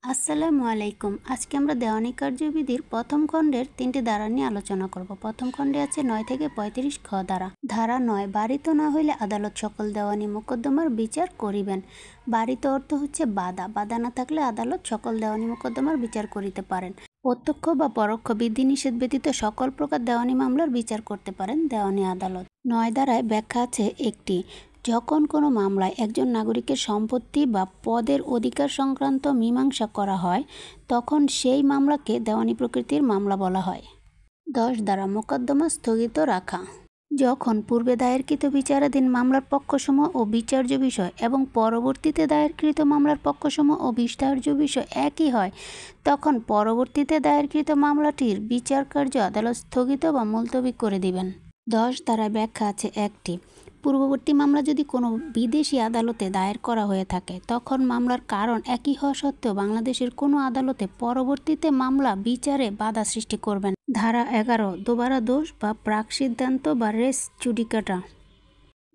আসসালামু আলাইকুম। আজকে আমরা দেওয়ানি কার্যবিধির প্রথম খণ্ডের 3টি ধারা নিয়ে আলোচনা করব। প্রথম খণ্ডে আছে 9 থেকে 35 খ ধারা। ধারা 9, বারিত না হইলে আদালত সকল দেওয়ানি মোকদ্দমার বিচার করিবেন। বারিত অর্থ হচ্ছে বাধা। বাধা না থাকলে আদালত সকল দেওয়ানি মোকদ্দমার বিচার করিতে পারেন। প্রত্যক্ষ বা পরোক্ষ বিধিনিষেধ ব্যতীত সকল প্রকার দেওয়ানি মামলার বিচার করতে পারেন দেওয়ানি আদালত। 9 ধারায় ব্যাখ্যা আছে একটি। যখন কোনো মামলায় একজন নাগরিকের সম্পত্তি বা পদের অধিকার সংক্রান্ত মীমাংসা করা হয় তখন সেই মামলাকে দেওয়ানি প্রকৃতির মামলা বলা হয়। 10 ধারা, মোকদ্দমা স্থগিত রাখা। যখন পূর্বে দায়েরকৃত বিচারাধীন মামলার পক্ষসমূহ ও বিচার্য বিষয় এবং পরবর্তীতে দায়েরকৃত মামলার পক্ষসমূহ ও বিচার্য বিষয় একই হয় তখন পরবর্তীতে দায়েরকৃত মামলাটির বিচার কার্য আদালত স্থগিত বা মুলতবি করে দিবেন। 10 ধারায় ব্যাখ্যা আছে একটি। পূর্ববর্তী মামলা যদি কোনো বিদেশি আদালতে দায়ের করা হয়ে থাকে তখন মামলার কারণ একই হওয়া সত্ত্বেও বাংলাদেশের কোনো আদালতে পরবর্তীতে মামলা বিচারে বাধা সৃষ্টি করবেন। ধারা 11, দোবারা দোষ বা প্রাক সিদ্ধান্ত বা রেস জুডিকাটা।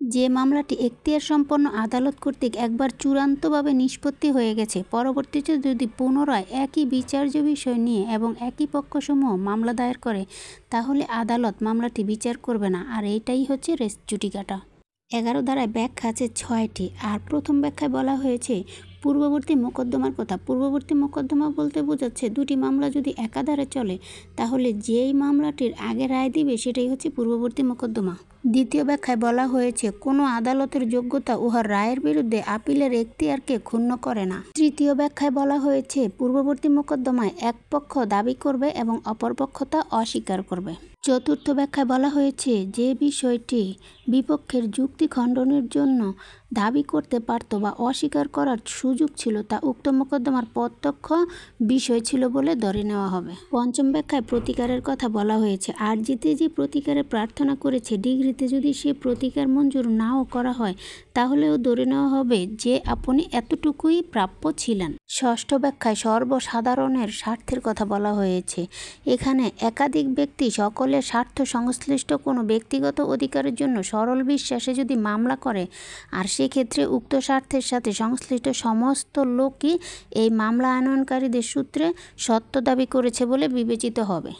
যে মামলাটি এখতিয়ার সম্পন্ন আদালত কর্তৃক একবার চূড়ান্তভাবে নিষ্পত্তি হয়ে গেছে, পরবর্তীতে যদি পুনরায় একই বিচার্য বিষয় নিয়ে এবং একই পক্ষসমূহ মামলা দায়ের করে তাহলে আদালত মামলাটি বিচার করবে না, আর এটাই হচ্ছে রেস জুডিকাটা। 11 ধারায় ব্যাখ্যা আছে 6টি। আর প্রথম ব্যাখ্যায় বলা হয়েছে পূর্ববর্তী মোকদ্দমার কথা। পূর্ববর্তী মোকদ্দমা বলতে বোঝাচ্ছে দুটি মামলা যদি একাধারে চলে তাহলে যেই মামলাটির আগে রায় দিবে সেটাই হচ্ছে পূর্ববর্তী মোকদ্দমা। দ্বিতীয় ব্যাখ্যায় বলা হয়েছে কোনো আদালতের যোগ্যতা উহার রায়ের বিরুদ্ধে আপিলের এখতিয়ারকে ক্ষুণ্ণ করে না। তৃতীয় ব্যাখ্যায় বলা হয়েছে পূর্ববর্তী মোকদ্দমায় এক পক্ষ দাবি করবে এবং অপর পক্ষ তা অস্বীকার করবে। চতুর্থ ব্যাখ্যায় বলা হয়েছে যে বিষয়টি বিপক্ষের যুক্তি খণ্ডনের জন্য দাবি করতে পারত বা অস্বীকার করার সুযোগ ছিল তা উক্ত মোকদ্দমার প্রত্যক্ষ বিষয় ছিল বলে ধরে নেওয়া হবে। পঞ্চম ব্যাখ্যায় প্রতিকারের কথা বলা হয়েছে। আরজিতে যে প্রতিকারের প্রার্থনা করেছে ডিগ্রিতে যদি সে প্রতিকার মঞ্জুর নাও করা হয় তাহলেও ধরে নেওয়া হবে যে আপনি এতটুকুই প্রাপ্য ছিলেন। ষষ্ঠ ব্যাখ্যায় সর্বসাধারণের স্বার্থের কথা বলা হয়েছে। এখানে একাধিক ব্যক্তি সকলের স্বার্থ সংশ্লিষ্ট কোনো ব্যক্তিগত অধিকারের জন্য সরল বিশ্বাসে যদি মামলা করে আর সেক্ষেত্রে উক্ত স্বার্থের সাথে সংশ্লিষ্ট সমস্ত লোকই এই মামলা আনয়নকারীদের সূত্রে সত্য দাবি করেছে বলে বিবেচিত হবে।